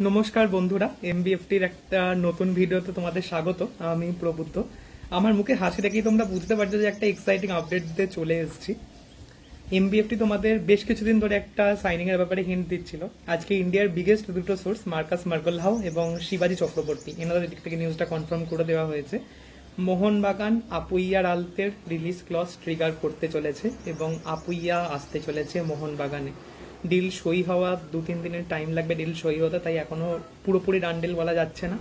নমস্কার বন্ধুরা, এমবিএফটির একটা নতুন ভিডিওতে তোমাদের স্বাগত। আমি প্রবুদ্ধ। আমার মুখে হাসি দেখেই তোমরা বুঝতে পারছো যে একটা এক্সাইটিং আপডেট দিতে চলে এসেছি। এমবিএফটি তোমাদের বেশ কিছুদিন ধরে একটা সাইনিং এর ব্যাপারে হিন্ট দিচ্ছিল। আজকে ইন্ডিয়ার বিগেস্ট দুটো সোর্স মার্কাস মার্কলহাউ এবং শিবাজি চক্রবর্তী, এনাদের দিক থেকে নিউজটা কনফার্ম করে দেওয়া হয়েছে। মোহনবাগান আপুইয়ার আলতের রিলিজ ক্লজ ট্রিগার করতে চলেছে এবং আপুইয়া আসতে চলেছে মোহনবাগানে। ডিল সই হওয়া 2-3 দিনের টাইম লাগবে ডিল সই হতে, তাই এখনো পুরোপুরি ডান্ডেল বলা যাচ্ছে না।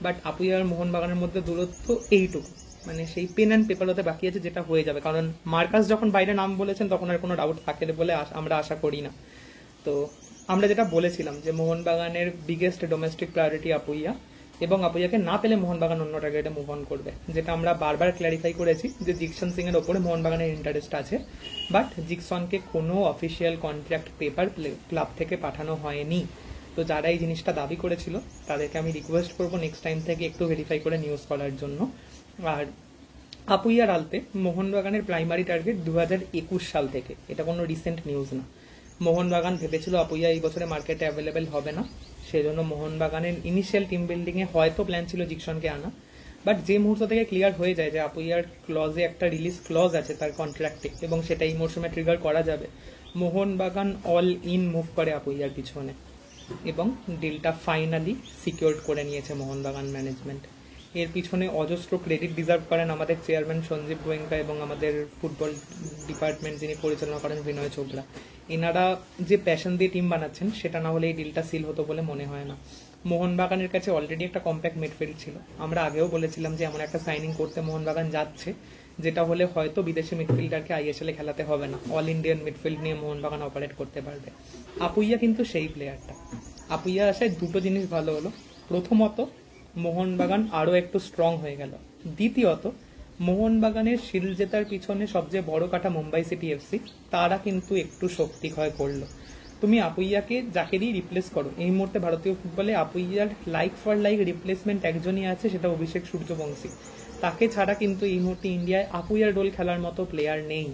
বাট আপুইয়া আর মোহনবাগানের মধ্যে দূরত্ব এইটুকু, মানে সেই পেন অ্যান্ড পেপার হতে বাকি আছে, যেটা হয়ে যাবে। কারণ মার্কাস যখন বাইরে নাম বলেছেন তখন আর কোনো ডাউট থাকে বলে আমরা আশা করি না। তো আমরা যেটা বলেছিলাম যে মোহনবাগানের বিগেস্ট ডোমেস্টিক প্রায়োরিটি আপুইয়া, এবং আপুইয়াকে না পেলে মোহনবাগান অন্য টার্গেটে মুভ অন করবে, যেটা আমরা বারবার ক্ল্যারিফাই করেছি যে জিকসন সিং এর ওপরে মোহনবাগানের ইন্টারেস্ট আছে। বাট জিকসনকে কোনো অফিসিয়াল কন্ট্রাক্ট পেপার ক্লাব থেকে পাঠানো হয়নি। তো যারা এই জিনিসটা দাবি করেছিল তাদেরকে আমি রিকোয়েস্ট করবো নেক্সট টাইম থেকে একটু ভেরিফাই করে নিউজ করার জন্য। আর আপুইয়ার আলতে মোহনবাগানের প্রাইমারি টার্গেট 2021 সাল থেকে, এটা কোনো রিসেন্ট নিউজ না। মোহনবাগান ভেবেছিল আপুইয়া এই বছরে মার্কেটে অ্যাভেলেবেল হবে না, সেই জন্য মোহনবাগানের ইনিশিয়াল টিম বিল্ডিং এ হয়তো প্ল্যান ছিল জিকসনকে আনা। বাট যে মুহূর্ত থেকে ক্লিয়ার হয়ে যায় যে আপুইয়ার ক্লজে একটা রিলিজ ক্লজ আছে তার কন্ট্রাক্টে, এবং সেটা এই মরশুমে ট্রিগার করা যাবে, মোহনবাগান অল ইন মুভ করে আপুইয়ার পিছনে, এবং ডিলটা ফাইনালি সিকিউর করে নিয়েছে মোহনবাগান ম্যানেজমেন্ট। এর পিছনে অজস্র ক্রেডিট ডিজার্ভ করেন আমাদের চেয়ারম্যান সঞ্জীব গোয়েঙ্কা এবং আমাদের ফুটবল ডিপার্টমেন্ট যিনি পরিচালনা করেন বিনয় চোপড়া। এনারা যে প্যাশন দিয়ে টিম বানাচ্ছেন সেটা না হলে এই ডিলটা সিল হতো বলে মনে হয় না। মোহনবাগানের কাছে অলরেডি একটা কম্প্যাক্ট মিডফিল্ড ছিল। আমরা আগেও বলেছিলাম যে এমন একটা সাইনিং করতে মোহনবাগান যাচ্ছে, যেটা হলে হয়তো বিদেশি মিডফিল্ডারকে আইএসএল এ খেলাতে হবে না, অল ইন্ডিয়ান মিডফিল্ড নিয়ে মোহনবাগান অপারেট করতে পারবে। আপুইয়া কিন্তু সেই প্লেয়ারটা। আপুইয়া আসায় দুটো জিনিস ভালো হলো। প্রথমত, মোহনবাগান আরো একটু স্ট্রং হয়ে গেল। দ্বিতীয়ত, মোহনবাগানের শিল্ড জেতার পিছনে সবচেয়ে বড় কাঠা মুম্বাই সিটি এফসি, তারা কিন্তু একটু শক্তি ক্ষয় করলো। তুমি আপুইয়াকে যাকেরই রিপ্লেস করো, এই মুহূর্তে ভারতীয় ফুটবলে আপুইয়ার লাইক ফর লাইক রিপ্লেসমেন্ট একজনই আছে, সেটা অভিষেক সূর্যবংশী। তাকে ছাড়া কিন্তু এই মুহূর্তে ইন্ডিয়ায় আপুইয়ার রোল খেলার মতো প্লেয়ার নেই।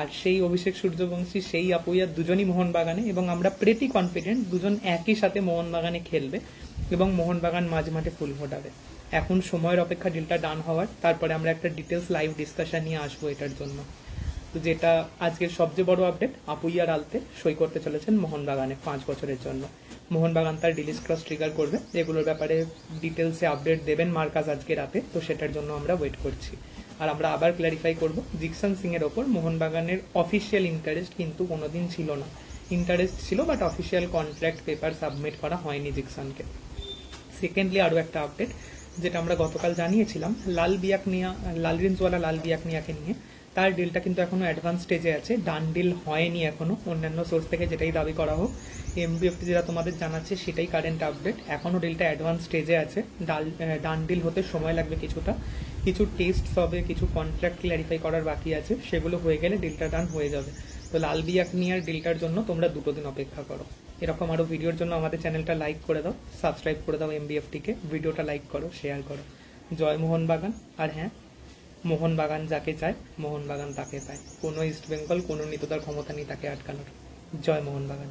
আর সেই অভিষেক সূর্যবংশী, সেই আপুইয়া দুজনই মোহনবাগানে, এবং আমরা প্রেটি কনফিডেন্ট দুজন একই সাথে মোহনবাগানে খেলবে এবং মোহনবাগান মাঝে মাঠে ফুল ফোটাবে। এখন সময়ের অপেক্ষা ডিলটা ডান হওয়ার, তারপরে আমরা একটা ডিটেলস লাইভ ডিসকাশন নিয়ে আসবো এটার জন্য। তো যেটা আজকের সবচেয়ে বড় আপডেট, আপুইয়ার আলতে সই করতে চলেছেন মোহনবাগানে 5 বছরের জন্য। মোহনবাগান তার রিলিজ ক্লজ ট্রিগার করবে, এগুলোর ব্যাপারে ডিটেলসে আপডেট দেবেন মার্কাস আজকে রাতে। তো সেটার জন্য আমরা ওয়েট করছি। আর আমরা আবার ক্ল্যারিফাই করব, জিকসন সিং এর ওপর মোহনবাগানের অফিসিয়াল ইন্টারেস্ট কিন্তু কোনোদিন ছিল না। ইন্টারেস্ট ছিল, but official contract paper submit করা হয়নি জিকসনকে। সেকেন্ডলি আরো একটা আপডেট, যেটা আমরা গতকাল জানিয়েছিলাম লাল বিয়াকনিয়াকে নিয়ে, তার ডিলটা কিন্তু এখনো অ্যাডভান্স স্টেজে আছে, ডান ডিল হয়নি এখনো, অন্যান্য সোর্স থেকে যেটাই দাবি করা হোক। এমবিএফটি যেটা তোমাদের জানাচ্ছে সেটাই কারেন্ট আপডেট, এখনো ডিলটা অ্যাডভান্স স্টেজে আছে। ডান ডিল হতে সময় লাগবে কিছুটা, কিছু টেস্ট হবে, কিছু কন্ট্রাক্ট ক্ল্যারিফাই করার বাকি আছে, সেগুলো হয়ে গেলে ডিলটা ডান হয়ে যাবে। তো লাল বিয়াকনিয়ার ডিলটার জন্য তোমরা 2 দিন অপেক্ষা করো। এরকম আরো ভিডিওর জন্য আমাদের চ্যানেলটা লাইক করে দাও, সাবস্ক্রাইব করে দাও এমবিএফটিকে, ভিডিওটা লাইক করো, শেয়ার করো। জয় মোহনবাগান। আর হ্যাঁ, মোহনবাগান যাকে চায় মোহনবাগান তাকে পায়। কোনো ইস্ট বেঙ্গল, কোনো নিতদার ক্ষমতা নেই তাকে আটকানোর। জয় মোহনবাগান।